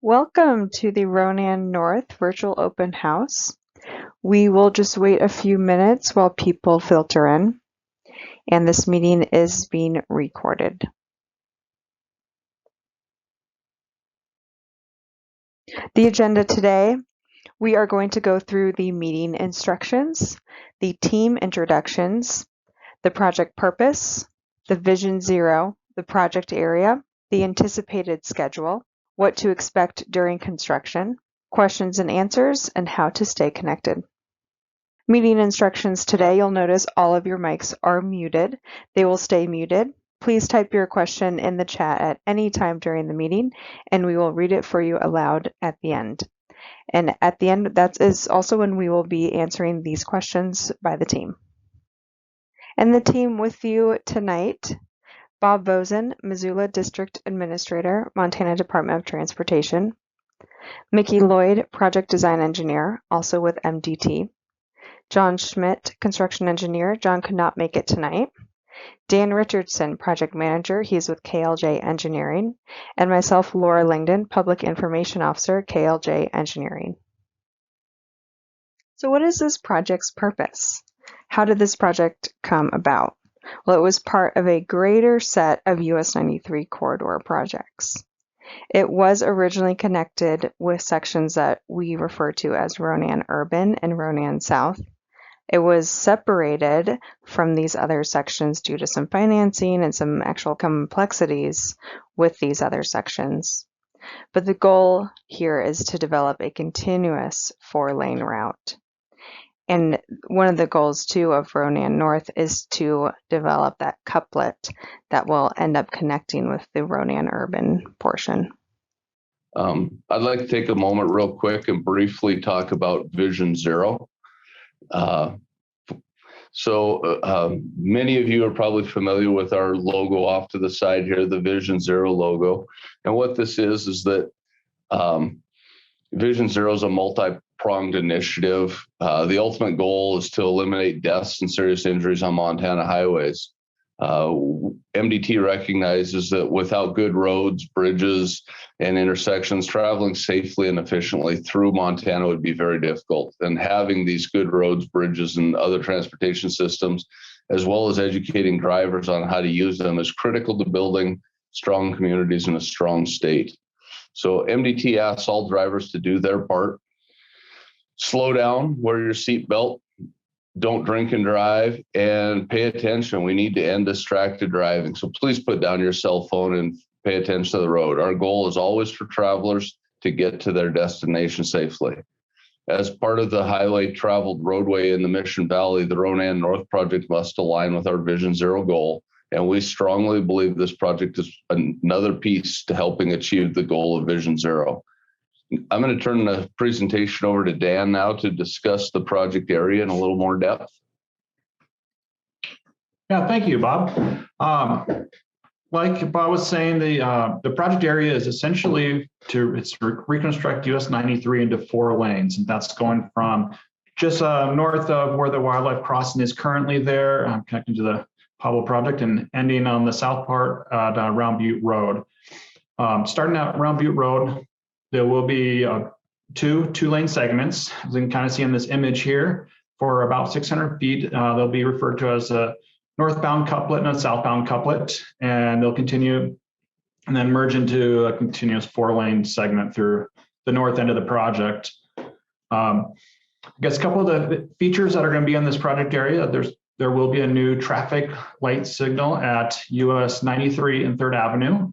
Welcome to the Ronan North Virtual Open House. We will just wait a few minutes while people filter in, and this meeting is being recorded. The agenda today, we are going to go through the meeting instructions, the team introductions, the project purpose, the Vision Zero, the project area, the anticipated schedule, what to expect during construction, questions and answers, and how to stay connected. Meeting instructions today, you'll notice all of your mics are muted. They will stay muted. Please type your question in the chat at any time during the meeting, and we will read it for you aloud at the end. And at the end, that is also when we will be answering these questions by the team. And the team with you tonight, Bob Bozen, Missoula District Administrator, Montana Department of Transportation. Mickey Lloyd, Project Design Engineer, also with MDT. John Schmidt, Construction Engineer. John could not make it tonight. Dan Richardson, Project Manager. He's with KLJ Engineering. And myself, Laura Langdon, Public Information Officer, KLJ Engineering. So what is this project's purpose? How did this project come about? Well, it was part of a greater set of US 93 corridor projects. It was originally connected with sections that we refer to as Ronan Urban and Ronan South. It was separated from these other sections due to some financing and some actual complexities with these other sections. But the goal here is to develop a continuous 4-lane route. And one of the goals, too, of Ronan North is to develop that couplet that will end up connecting with the Ronan Urban portion. I'd like to take a moment real quick and briefly talk about Vision Zero. Many of you are probably familiar with our logo off to the side here, the Vision Zero logo. And what this is that Vision Zero is a multi-pronged initiative. The ultimate goal is to eliminate deaths and serious injuries on Montana highways. MDT recognizes that without good roads, bridges, and intersections, traveling safely and efficiently through Montana would be very difficult. And having these good roads, bridges, and other transportation systems, as well as educating drivers on how to use them, is critical to building strong communities in a strong state. So MDT asks all drivers to do their part. Slow down, wear your seatbelt, don't drink and drive, and pay attention. We need to end distracted driving. So please put down your cell phone and pay attention to the road. Our goal is always for travelers to get to their destination safely. As part of the highway traveled roadway in the Mission Valley, the Ronan North project must align with our Vision Zero goal. And we strongly believe this project is another piece to helping achieve the goal of Vision Zero. I'm going to turn the presentation over to Dan now to discuss the project area in a little more depth. Yeah, thank you, Bob. Like Bob was saying, the project area is essentially to reconstruct US 93 into 4 lanes, and that's going from just north of where the wildlife crossing is currently there, connecting to the Pablo project, and ending on the south part at Round Butte Road. Starting at Round Butte Road, there will be two-lane segments, as you can kind of see in this image here. For about 600 feet, they'll be referred to as a northbound couplet and a southbound couplet, and they'll continue and then merge into a continuous 4-lane segment through the north end of the project. I guess a couple of the features that are going to be in this project area, there will be a new traffic light signal at US 93 and 3rd Avenue.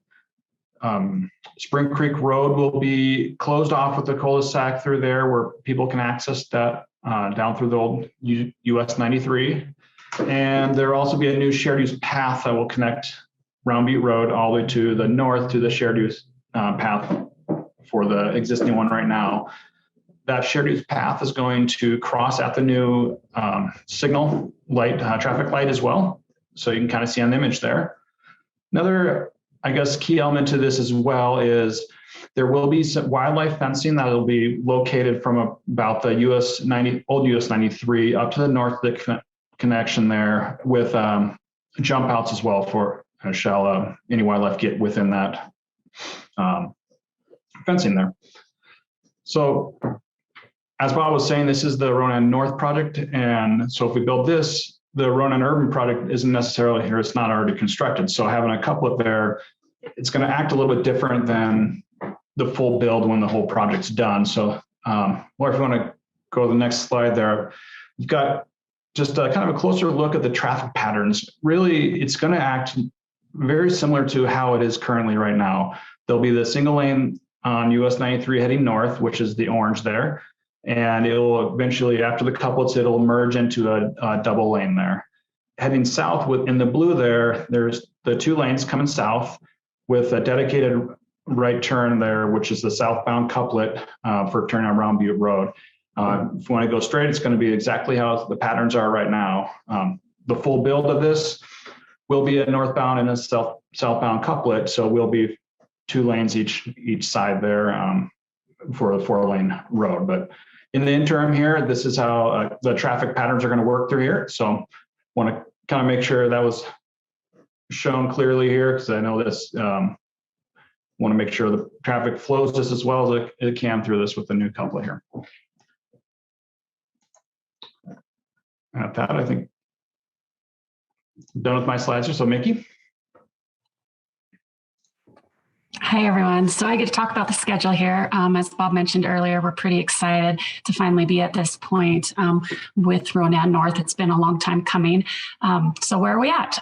Spring Creek Road will be closed off with a cul-de-sac through there where people can access that down through the old US 93. And there will also be a new shared use path that will connect Round Butte Road all the way to the north to the shared use path for the existing one right now. That shared use path is going to cross at the new signal light, traffic light as well. So you can kind of see on the image there. Another, I guess, key element to this as well is there will be some wildlife fencing that will be located from about the old US 93 up to the north of the connection there, with jump outs as well for shall any wildlife get within that fencing there. So as Bob was saying, this is the Ronan North project. And so if we build this, the Ronan Urban project isn't necessarily here. It's not already constructed. So having a couplet there, it's going to act a little bit different than the full build when the whole project's done. So, or if you want to go to the next slide there, we've got just a kind of a closer look at the traffic patterns. Really, it's going to act very similar to how it is currently right now. There'll be the single lane on US 93 heading north, which is the orange there. And it'll eventually, after the couplets, it'll merge into a double lane there. Heading south in the blue there, there's the 2 lanes coming south with a dedicated right turn there, which is the southbound couplet for turning on Round Butte Road. If you want to go straight, it's going to be exactly how the patterns are right now. The full build of this will be a northbound and a southbound couplet, so we'll be 2 lanes each side there for a 4-lane road. But in the interim here, this is how the traffic patterns are going to work through here. So want to kind of make sure that was shown clearly here, because I know this, want to make sure the traffic flows just as well as it can through this with the new couplet here. At that, I think I'm done with my slides here. So Mickey. Hi, everyone. So I get to talk about the schedule here. As Bob mentioned earlier, we're pretty excited to finally be at this point with Ronan North. It's been a long time coming. So where are we at?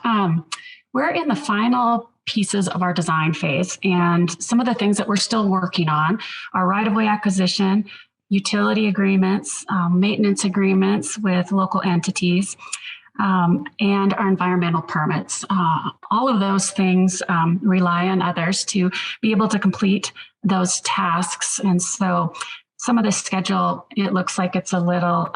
We're in the final pieces of our design phase, and some of the things that we're still working on are right-of-way acquisition, utility agreements, maintenance agreements with local entities, and our environmental permits. All of those things rely on others to be able to complete those tasks. And so some of the schedule, it looks like it's a little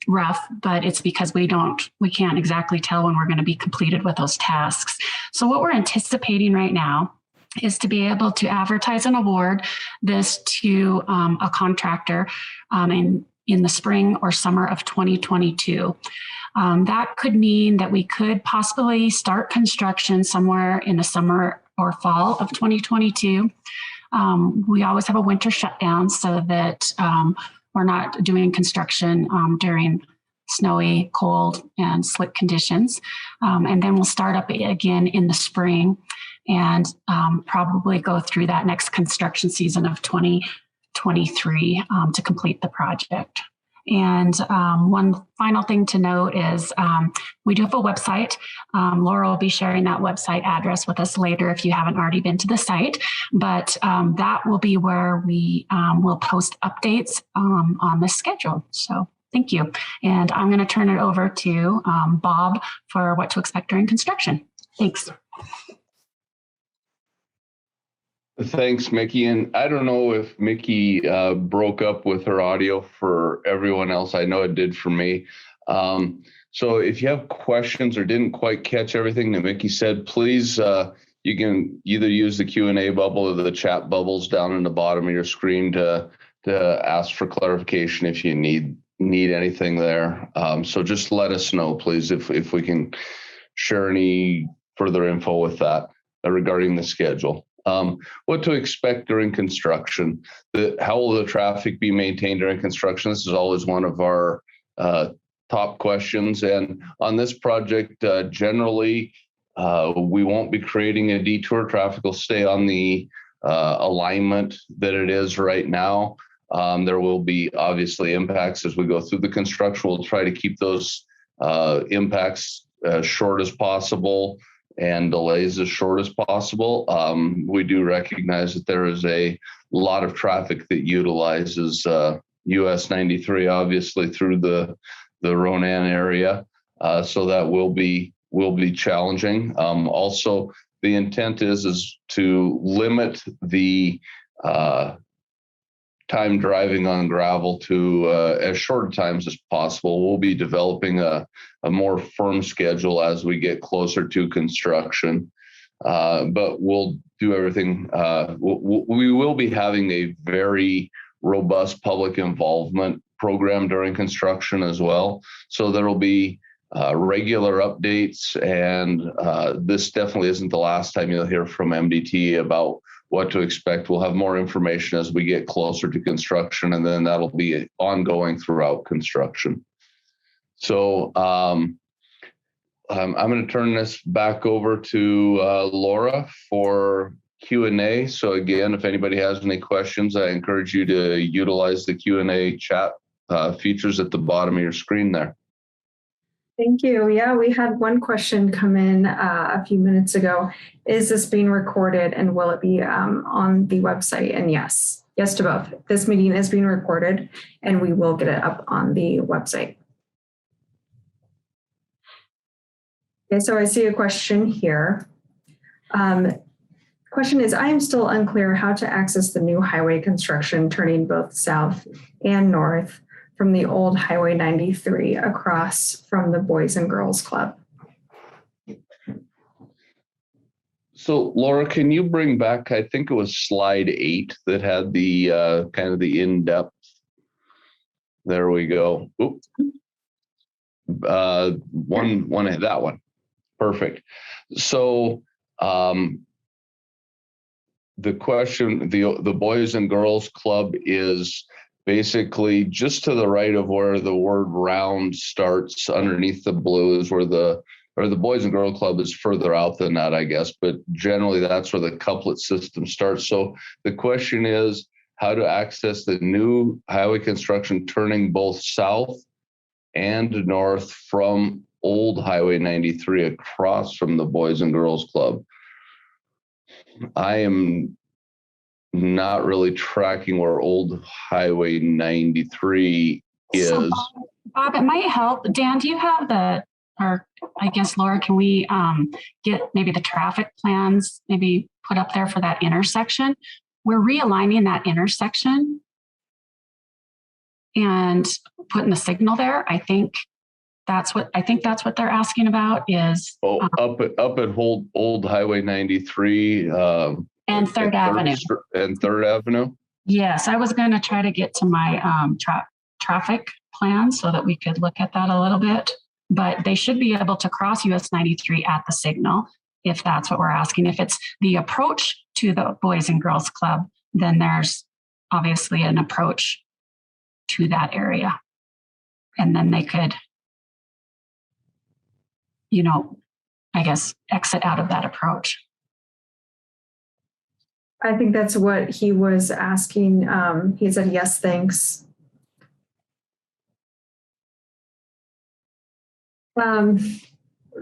rough, but it's because we can't exactly tell when we're going to be completed with those tasks. So what we're anticipating right now is to be able to advertise and award this to a contractor in the spring or summer of 2022. That could mean that we could possibly start construction somewhere in the summer or fall of 2022. We always have a winter shutdown so that we're not doing construction during snowy, cold, and slick conditions. And then we'll start up again in the spring and probably go through that next construction season of 2023 to complete the project. And one final thing to note is we do have a website. Laura will be sharing that website address with us later if you haven't already been to the site. But that will be where we will post updates on the schedule. So thank you. And I'm going to turn it over to Bob for what to expect during construction. Thanks. Thanks, Mickey. And I don't know if Mickey broke up with her audio for everyone else. I know it did for me. So if you have questions or didn't quite catch everything that Mickey said, please, you can either use the Q&A bubble or the chat bubbles down in the bottom of your screen to ask for clarification if you need anything there. So just let us know, please, if we can share any further info with that regarding the schedule. What to expect during construction? How will the traffic be maintained during construction? This is always one of our top questions. And on this project, generally, we won't be creating a detour. Traffic will stay on the alignment that it is right now. There will be obviously impacts as we go through the construction. We'll try to keep those impacts as short as possible and delays as short as possible. We do recognize that there is a lot of traffic that utilizes US 93, obviously through the Ronan area. So that will be challenging. Also, the intent is to limit the time driving on gravel to as short times as possible. We'll be developing a more firm schedule as we get closer to construction, but we'll do everything. We will be having a very robust public involvement program during construction as well. So there will be regular updates, and this definitely isn't the last time you'll hear from MDT about what to expect. We'll have more information as we get closer to construction, and then that'll be ongoing throughout construction. So I'm going to turn this back over to Laura for Q&A. So again, if anybody has any questions, I encourage you to utilize the Q&A chat features at the bottom of your screen there. Thank you. Yeah, we had one question come in a few minutes ago. Is this being recorded and will it be on the website? And yes to both. This meeting is being recorded and we will get it up on the website. Okay, so I see a question here. Question is, I am still unclear how to access the new highway construction turning both south and north from the old Highway 93 across from the Boys and Girls Club. So Laura, can you bring back, I think it was slide 8 that had the kind of the in-depth. There we go. Oop. That one. Perfect. So the question, the Boys and Girls Club is basically just to the right of where the word round starts. Underneath the blue is where the Boys and Girls Club is further out than that, I guess, but generally that's where the couplet system starts. So the question is how to access the new highway construction turning both south and north from old Highway 93 across from the Boys and Girls Club. I am not really tracking where old Highway 93 is. So Bob, it might help. Dan, do you have or I guess Laura, can we get maybe the traffic plans maybe put up there for that intersection? We're realigning that intersection and putting the signal there. I think that's what they're asking about is up at old Highway 93 and Third Avenue. And Third Avenue. Yes, I was going to try to get to my traffic plan so that we could look at that a little bit. But they should be able to cross US 93 at the signal if that's what we're asking. If it's the approach to the Boys and Girls Club, then there's obviously an approach to that area, and then they could, I guess, exit out of that approach. I think that's what he was asking. He said, yes, thanks.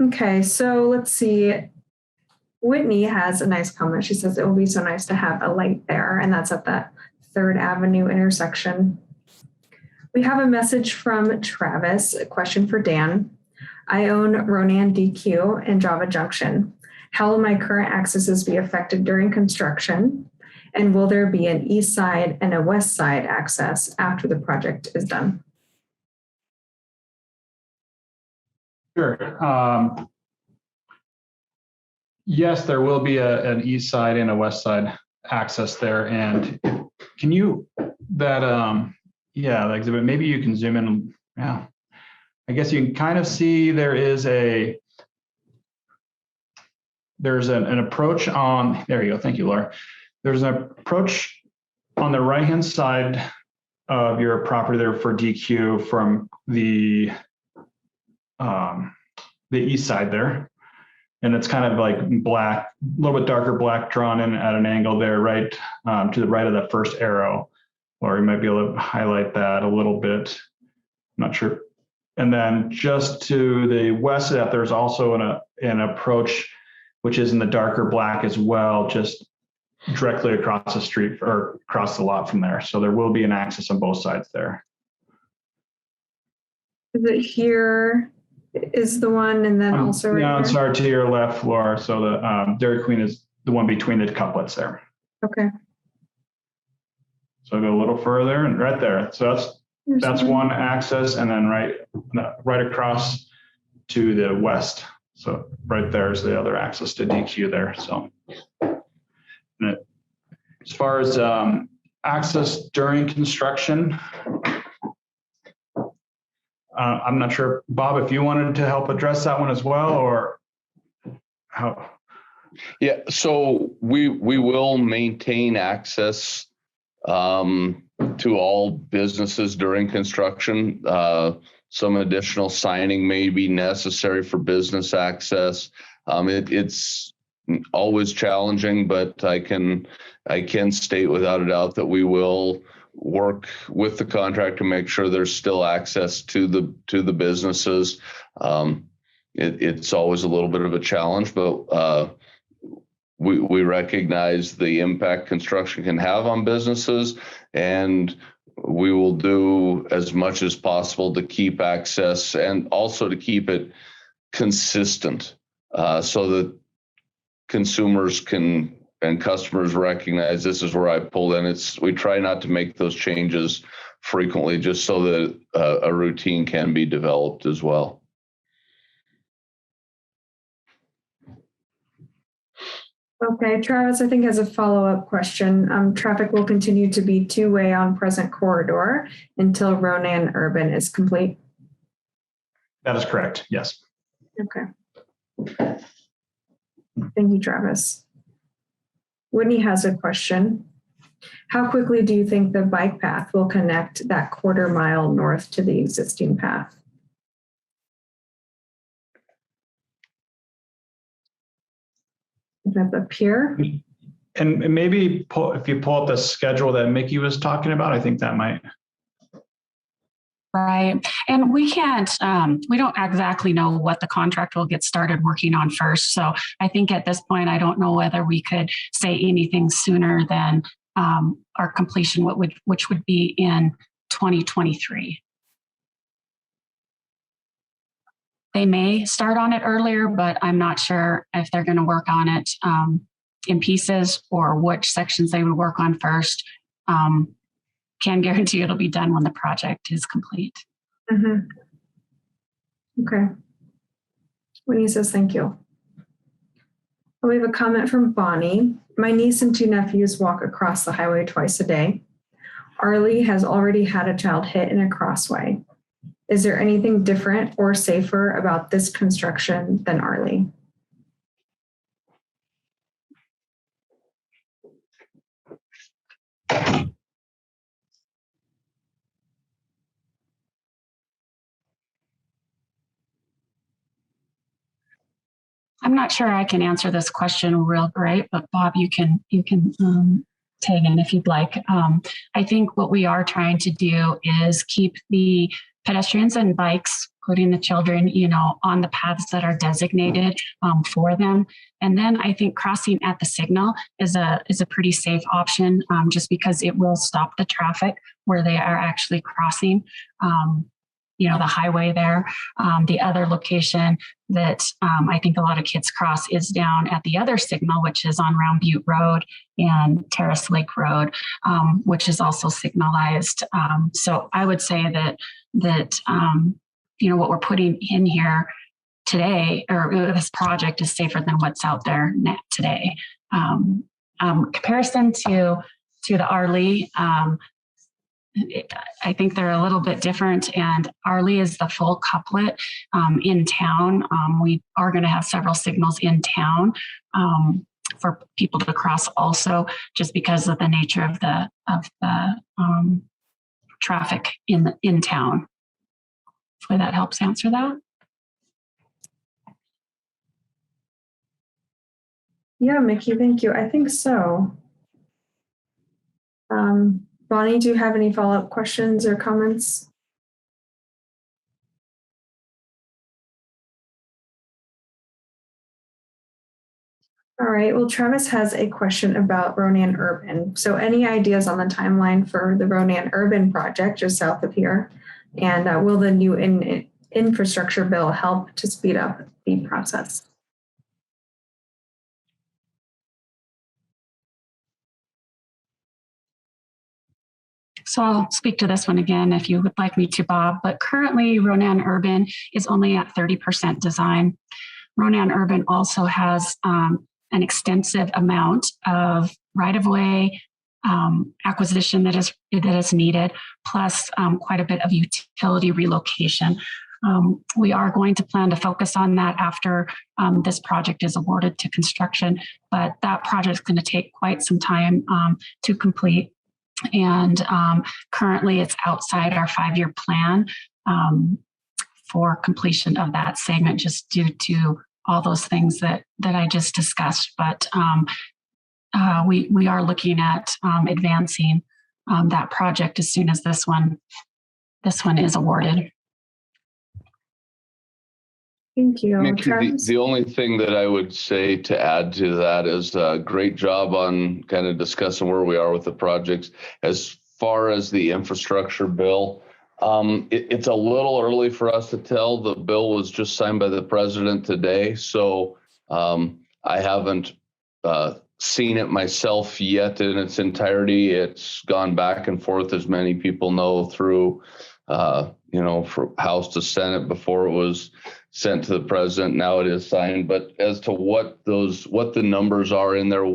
Okay, so let's see. Whitney has a nice comment. She says, it will be so nice to have a light there, and that's at that Third Avenue intersection. We have a message from Travis, a question for Dan. I own Ronan DQ and Java Junction. How will my current accesses be affected during construction? And will there be an east side and a west side access after the project is done? Sure. Yes, there will be an east side and a west side access there. And can you, the exhibit, maybe you can zoom in. Yeah, I guess you can kind of see there's an approach on, there you go. Thank you, Laura. There's an approach on the right-hand side of your property there for DQ from the east side there. And it's kind of like black, a little bit darker black drawn in at an angle there, right to the right of that first arrow. Or you might be able to highlight that a little bit. I'm not sure. And then just to the west of that, there's also an approach, which is in the darker black as well, just directly across the street or across the lot from there. So there will be an access on both sides there. Is it here? Is the one, and then also right no, sorry, to your left, Laura. So the Dairy Queen is the one between the couplets there. Okay. So I'll go a little further and right there. So that's one access, and then right across to the west. So right there is the other access to DQ there. So as far as access during construction, I'm not sure, Bob, if you wanted to help address that one as well, or how? Yeah, so we will maintain access to all businesses during construction. Some additional signing may be necessary for business access. It's always challenging, but I can state without a doubt that we will work with the contractor to make sure there's still access to the businesses. It's always a little bit of a challenge, but we recognize the impact construction can have on businesses, and we will do as much as possible to keep access and also to keep it consistent, so that consumers and customers recognize this is where I pulled in. We try not to make those changes frequently, just so that a routine can be developed as well. Okay, Travis, I think has a follow-up question. Traffic will continue to be two-way on present corridor until Ronan Urban is complete. That is correct. Yes. Okay. Thank you, Travis. Whitney has a question. How quickly do you think the bike path will connect that quarter mile north to the existing path? That's up here. And maybe if you pull up the schedule that Mickey was talking about, I think that might. Right. And we can't, we don't exactly know what the contract will get started working on first. So I think at this point, I don't know whether we could say anything sooner than our completion, which would be in 2023. They may start on it earlier, but I'm not sure if they're going to work on it in pieces or which sections they would work on first. Can guarantee it'll be done when the project is complete. Mm-hmm. Okay. Winnie says thank you. We have a comment from Bonnie. My niece and two nephews walk across the highway twice a day. Arlie has already had a child hit in a crossway. Is there anything different or safer about this construction than Arlie? I'm not sure I can answer this question real great, but Bob, you can tag in if you'd like. I think what we are trying to do is keep the pedestrians and bikes, including the children, on the paths that are designated for them. And then I think crossing at the signal is a pretty safe option, just because it will stop the traffic where they are actually crossing. The highway there. The other location that I think a lot of kids cross is down at the other signal, which is on Round Butte Road and Terrace Lake Road, which is also signalized. So I would say that what we're putting in here today, or this project, is safer than what's out there today. Comparison to the Arlie. I think they're a little bit different, and Arlie is the full couplet in town. We are going to have several signals in town for people to cross also, just because of the nature of the traffic in town. Hopefully that helps answer that. Yeah, Mickey, thank you. I think so. Bonnie, do you have any follow-up questions or comments? All right, well, Travis has a question about Ronan Urban. So any ideas on the timeline for the Ronan Urban project just south of here? And will the new infrastructure bill help to speed up the process? So I'll speak to this one again if you would like me to, Bob. But currently, Ronan Urban is only at 30% design. Ronan Urban also has an extensive amount of right-of-way acquisition that is needed, plus quite a bit of utility relocation. We are going to plan to focus on that after this project is awarded to construction, but that project is going to take quite some time to complete. And currently it's outside our 5-year plan for completion of that segment, just due to all those things that I just discussed. But we are looking at advancing that project as soon as this one is awarded. Thank you. Nikki, the only thing that I would say to add to that is a great job on kind of discussing where we are with the projects. As far as the infrastructure bill, it's a little early for us to tell. The bill was just signed by the president today, so I haven't seen it myself yet in its entirety. It's gone back and forth, as many people know, through from House to Senate before it was sent to the president. Now it is signed. But as to what the numbers are in there,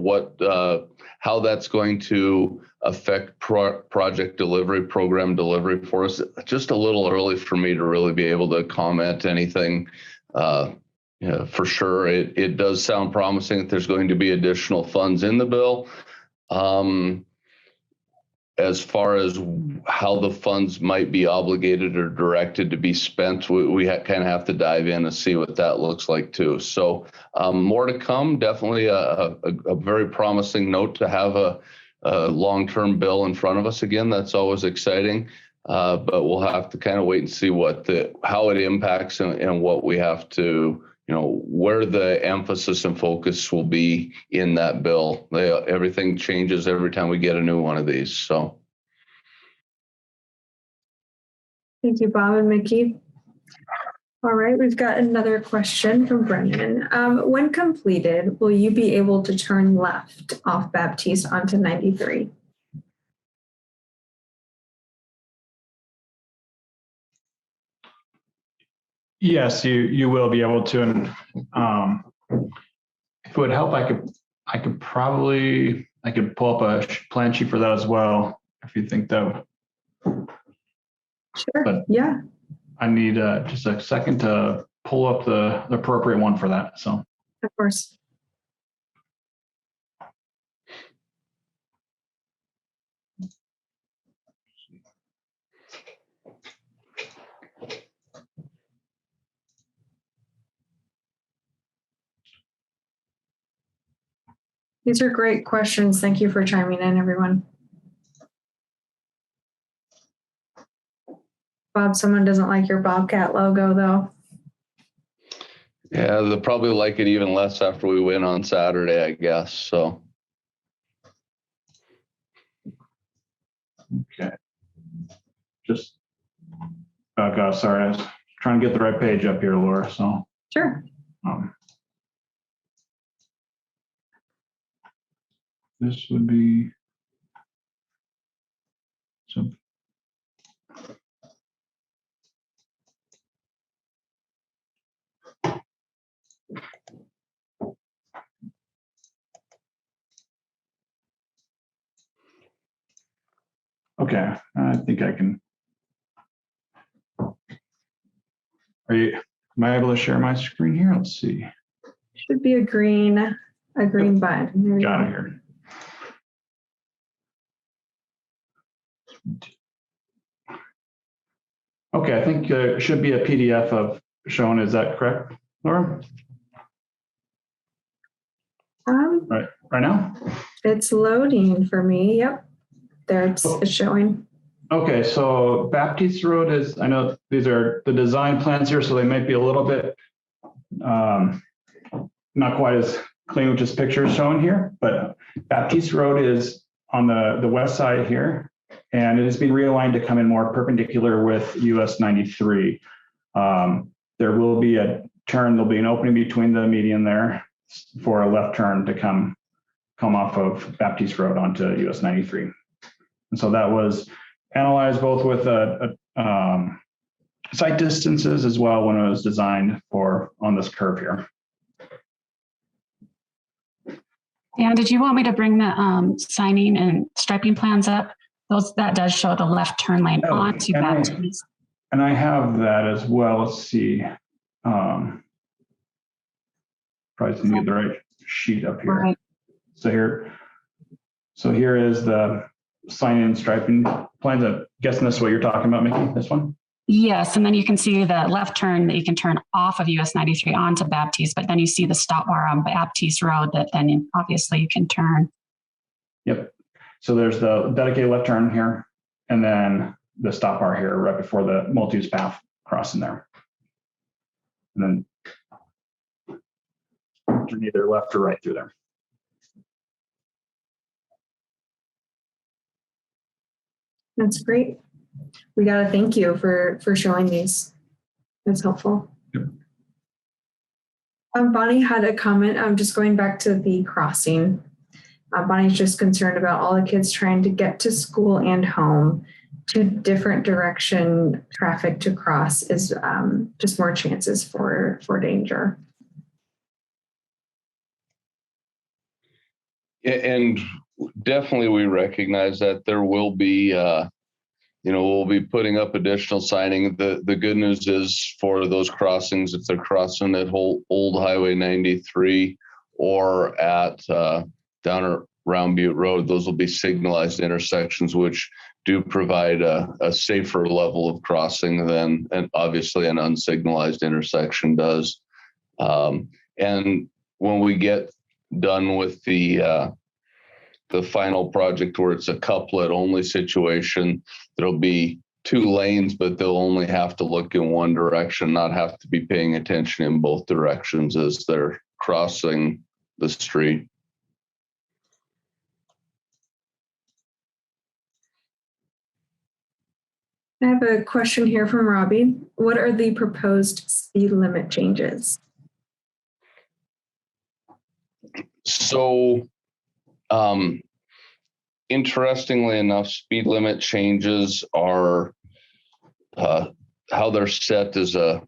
how that's going to affect project delivery, program delivery for us, just a little early for me to really be able to comment anything. For sure, it does sound promising that there's going to be additional funds in the bill. As far as how the funds might be obligated or directed to be spent, we kind of have to dive in and see what that looks like too. So more to come. Definitely a very promising note to have a long-term bill in front of us again. That's always exciting, but we'll have to kind of wait and see how it impacts and what we have to, where the emphasis and focus will be in that bill. Everything changes every time we get a new one of these. So, Thank you, Bob and Mickey. All right, we've got another question from Brendan. When completed, will you be able to turn left off Baptiste onto 93? Yes, you will be able to. And if it would help, I could pull up a plan sheet for that as well, if you think that. Sure. But yeah. I need just a second to pull up the appropriate one for that. So. Of course. These are great questions. Thank you for chiming in, everyone. Bob, someone doesn't like your Bobcat logo, though. Yeah, they'll probably like it even less after we win on Saturday, I guess. So. Okay. Just back up. Sorry, I was trying to get the right page up here, Laura. So. Sure. This would be so. Okay, I think I can. Am I able to share my screen here? Let's see. Should be a green button. Got it here. Okay, I think it should be a PDF of shown. Is that correct, Laura? Right now? It's loading for me. Yep. There it's showing. Okay, so Baptiste Road is, I know these are the design plans here, so they might be a little bit not quite as clean with just pictures shown here, but Baptiste Road is on the west side here, and it has been realigned to come in more perpendicular with US 93. There will be a turn, there'll be an opening between the median there for a left turn to come off of Baptiste Road onto US 93. And so that was analyzed both with site distances as well when it was designed on this curve here. And did you want me to bring the signing and striping plans up? That does show the left turn lane onto Baptiste. And I have that as well. Let's see. Probably didn't get the right sheet up here. Right. So here is the sign-in striping plans. I'm guessing this is what you're talking about, Mickey, this one? Yes, and then you can see the left turn that you can turn off of US 93 onto Baptiste, but then you see the stop bar on Baptiste Road that then obviously you can turn. Yep. So there's the dedicated left turn here, and then the stop bar here right before the multi-use path crossing there. And then turn either left or right through there. That's great. We got to thank you for showing these. That's helpful. Yep. Bonnie had a comment. I'm just going back to the crossing. Bonnie's just concerned about all the kids trying to get to school and home. Two different direction traffic to cross is just more chances for danger. And definitely we recognize that there will be, we'll be putting up additional signing. The good news is for those crossings, if they're crossing at Old Highway 93 or at down around Butte Road, those will be signalized intersections, which do provide a safer level of crossing than, and obviously an unsignalized intersection does. And when we get done with the final project where it's a couplet only situation, there'll be 2 lanes, but they'll only have to look in one direction, not have to be paying attention in both directions as they're crossing the street. I have a question here from Robbie. What are the proposed speed limit changes? So, interestingly enough, speed limit changes are how they're set is a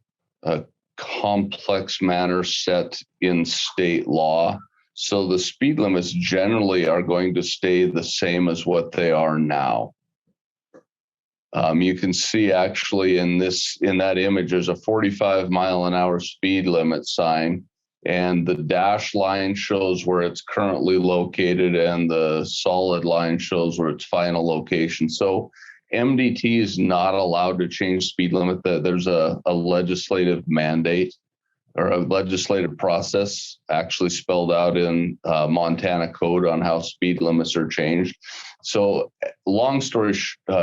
complex manner set in state law. So the speed limits generally are going to stay the same as what they are now. You can see actually in that image, there's a 45-mile-an-hour speed limit sign, and the dash line shows where it's currently located, and the solid line shows where its final location. So MDT is not allowed to change speed limit. There's a legislative mandate or a legislative process actually spelled out in Montana code on how speed limits are changed. So long story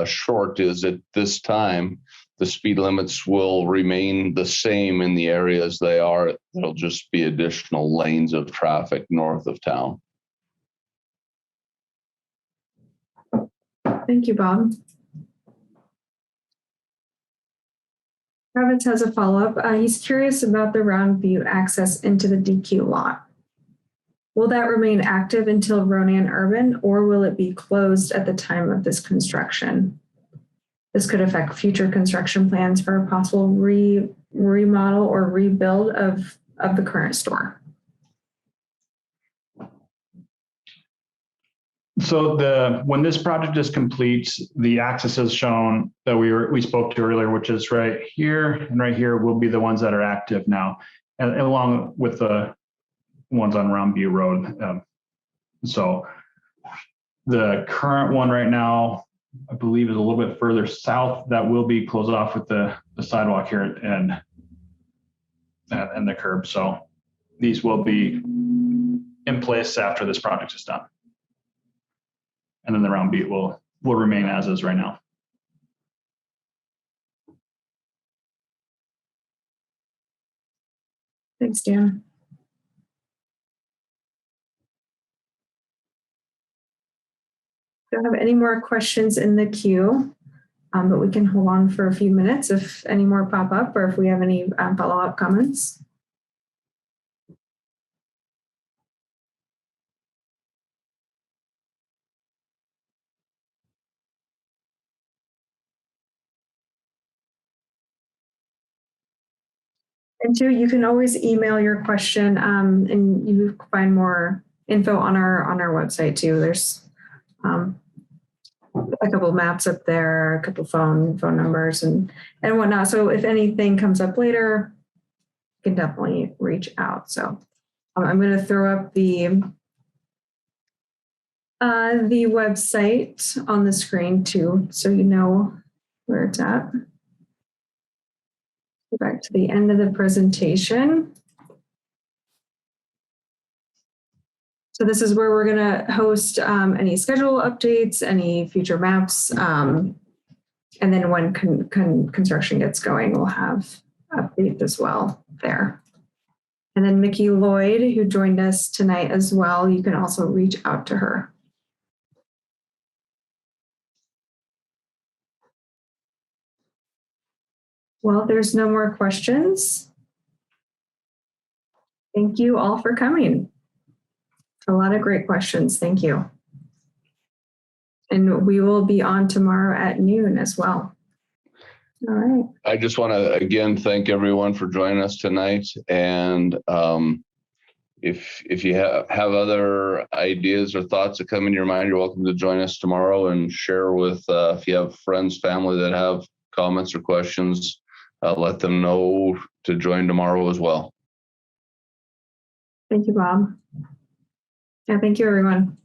short is at this time, the speed limits will remain the same in the areas they are. There'll just be additional lanes of traffic north of town. Thank you, Bob. Kravitz has a follow-up. He's curious about the Round Butte access into the DQ lot. Will that remain active until Ronan Urban, or will it be closed at the time of this construction? This could affect future construction plans for a possible remodel or rebuild of the current store. So when this project is complete, the access is shown that we spoke to earlier, which is right here and right here will be the ones that are active now, and along with the ones on Round Butte Road. So the current one right now, I believe, is a little bit further south. That will be closed off with the sidewalk here and the curb. So these will be in place after this project is done. And then the Round Butte will remain as is right now. Thanks, Dan. Don't have any more questions in the queue, but we can hold on for a few minutes if any more pop up or if we have any follow-up comments. And two, you can always email your question, and you find more info on our website too. There's a couple maps up there, a couple phone numbers and whatnot. So if anything comes up later, you can definitely reach out. So I'm going to throw up the website on the screen too, so you know where it's at. Go back to the end of the presentation. So this is where we're going to host any schedule updates, any future maps, and then when construction gets going, we'll have updates as well there. And then Mickey Lloyd, who joined us tonight as well, you can also reach out to her. Well, there's no more questions. Thank you all for coming. A lot of great questions. Thank you. And we will be on tomorrow at noon as well. All right. I just want to again thank everyone for joining us tonight. And if you have other ideas or thoughts that come in your mind, you're welcome to join us tomorrow and share with, if you have friends, family that have comments or questions, let them know to join tomorrow as well. Thank you, Bob. Yeah, thank you, everyone.